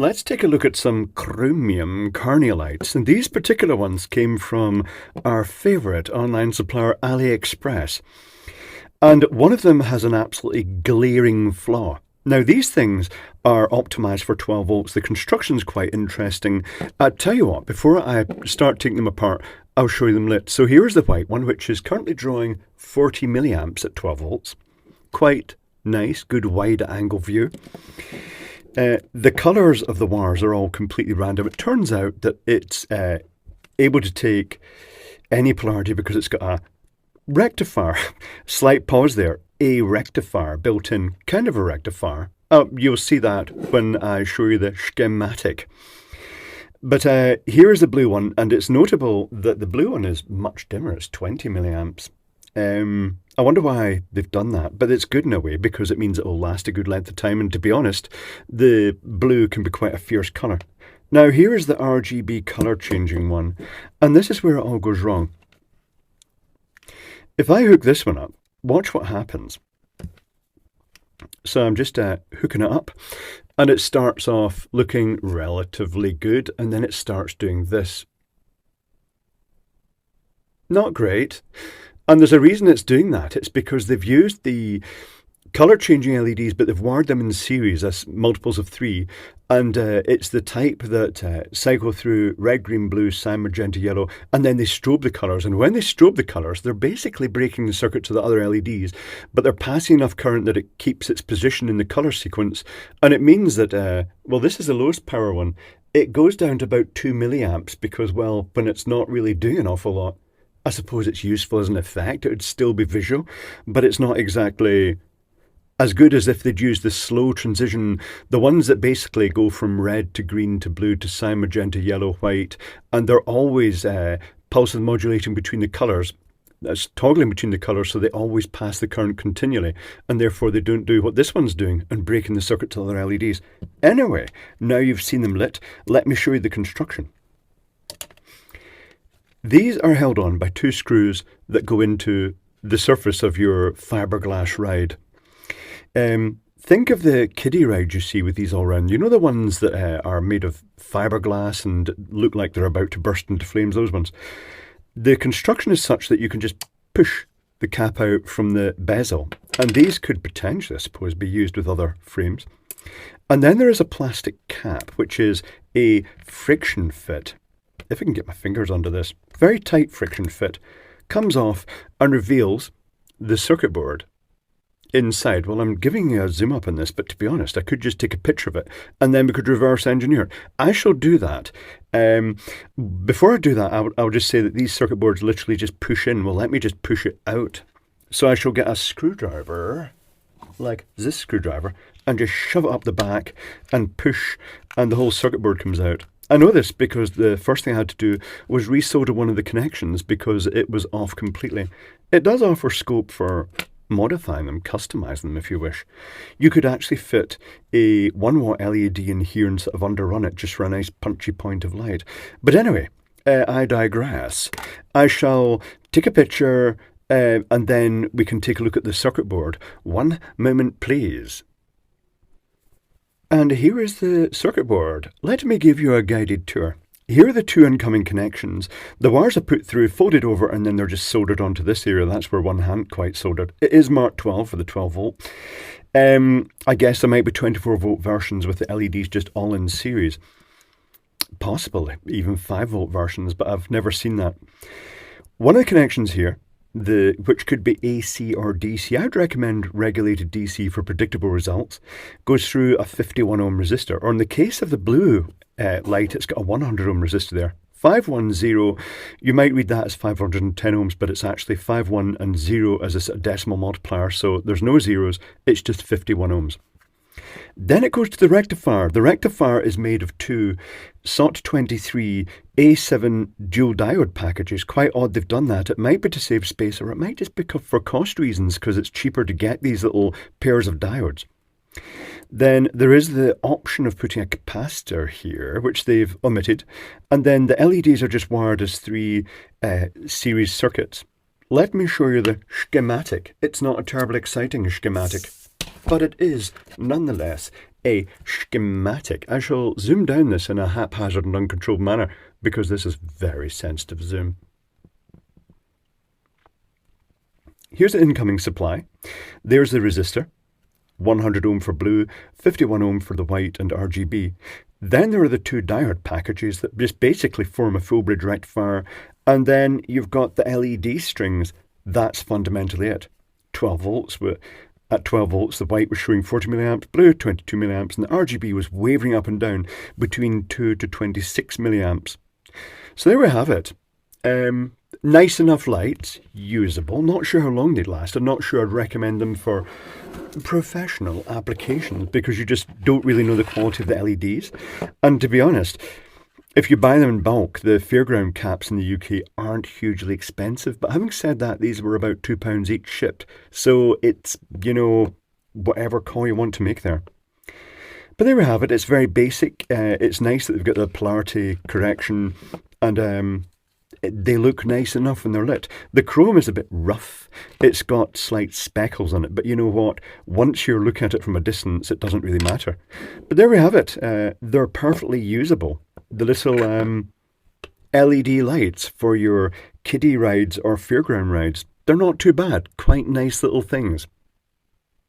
let's take a look at some chromium carniolites. And these particular ones came from our favourite online supplier, AliExpress. And one of them has an absolutely glaring flaw. Now, these things are optimised for 12 volts. The construction's quite interesting. I tell you what, before I start taking them apart, I'll show you them lit. So here's the white one, which is currently drawing 40 milliamps at 12 volts. Quite nice, good wide angle view. The colours of the wires are all completely random. It turns out that it's able to take any polarity because it's got a rectifier. Slight pause there. A rectifier built in, kind of a rectifier. You'll see that when I show you the schematic. But here's the blue one, and it's notable that the blue one is much dimmer. It's 20 milliamps. I wonder why they've done that, but it's good in a way because it means it will last a good length of time. And to be honest, the blue can be quite a fierce colour. Now here is the RGB colour changing one, and this is where it all goes wrong. If I hook this one up, watch what happens. So I'm just hooking it up, and it starts off looking relatively good, and then it starts doing this. Not great. And there's a reason it's doing that. It's because they've used the colour changing LEDs, but they've wired them in series as multiples of 3. And it's the type that cycle through red, green, blue, cyan, magenta, yellow, and then they strobe the colours. And when they strobe the colours, they're basically breaking the circuit to the other LEDs, but they're passing enough current that it keeps its position in the colour sequence. And it means that, well, this is the lowest power one. It goes down to about 2 milliamps because, well, when it's not really doing an awful lot, I suppose it's useful as an effect. It would still be visual, but it's not exactly as good as if they'd used the slow transition, the ones that basically go from red to green to blue to cyan, magenta, yellow, white, and they're always pulse and modulating between the colours. That's toggling between the colours, so they always pass the current continually, and therefore they don't do what this one's doing and breaking the circuit to other LEDs. Anyway, now you've seen them lit, let me show you the construction. These are held on by 2 screws that go into the surface of your fiberglass ride. Think of the kiddie ride you see with these all around. You know the ones that are made of fiberglass and look like they're about to burst into flames, those ones. The construction is such that you can just push the cap out from the bezel, and these could potentially, I suppose, be used with other frames. And then there is a plastic cap, which is a friction fit. If I can get my fingers under this, very tight friction fit, comes off and reveals the circuit board inside. Well, I'm giving you a zoom up on this, but to be honest, I could just take a picture of it and then we could reverse engineer it. I shall do that. Before I do that, I'll just say that these circuit boards literally just push in. Well, let me just push it out. So I shall get a screwdriver, like this screwdriver, and just shove it up the back and push, and the whole circuit board comes out. I know this because the first thing I had to do was resolder one of the connections because it was off completely. It does offer scope for modifying them, customizing them if you wish. You could actually fit a 1 watt LED in here and sort of underrun it just for a nice punchy point of light. But anyway, I digress. I shall take a picture and then we can take a look at the circuit board. One moment, please. And here is the circuit board. Let me give you a guided tour. Here are the 2 incoming connections. The wires are put through, folded over, and then they're just soldered onto this area. That's where one hadn't quite soldered. It is marked 12 for the 12 volt. I guess there might be 24 volt versions with the LEDs just all in series. Possibly even 5 volt versions, but I've never seen that. One of the connections here, which could be AC or DC, I'd recommend regulated DC for predictable results, goes through a 51 ohm resistor, or in the case of the blue light, it's got a 100 ohm resistor there. 510, you might read that as 510 ohms, but it's actually 51 and 0 as a decimal multiplier, so there's no zeros, it's just 51 ohms. Then it goes to the rectifier. The rectifier is made of 2 SOT23 A7 dual diode packages. Quite odd they've done that. It might be to save space, or it might just be for cost reasons because it's cheaper to get these little pairs of diodes. Then there is the option of putting a capacitor here, which they've omitted. And then the LEDs are just wired as 3 series circuits. Let me show you the schematic. It's not a terribly exciting schematic, but it is nonetheless a schematic. I shall zoom down this in a haphazard and uncontrolled manner because this is very sensitive zoom. Here's the incoming supply. There's the resistor. 100 ohm for blue, 51 ohm for the white and RGB. Then there are the two diode packages that just basically form a full bridge rectifier, and then you've got the LED strings. That's fundamentally it. 12 volts. At 12 volts, the white was showing 40 milliamps, blue 22 milliamps, and the RGB was wavering up and down between 2 to 26 milliamps. So there we have it. Nice enough lights, usable. Not sure how long they'd last. I'm not sure I'd recommend them for professional applications because you just don't really know the quality of the LEDs. And to be honest, if you buy them in bulk, the fairground caps in the UK aren't hugely expensive. But having said that, these were about £2 each shipped. So it's, whatever call you want to make there. But there we have it. It's very basic. It's nice that they've got the polarity correction, and they look nice enough when they're lit. The chrome is a bit rough. It's got slight speckles on it, but you know what? Once you're looking at it from a distance, it doesn't really matter. But there we have it. They're perfectly usable. The little LED lights for your kiddie rides or fairground rides. They're not too bad. Quite nice little things.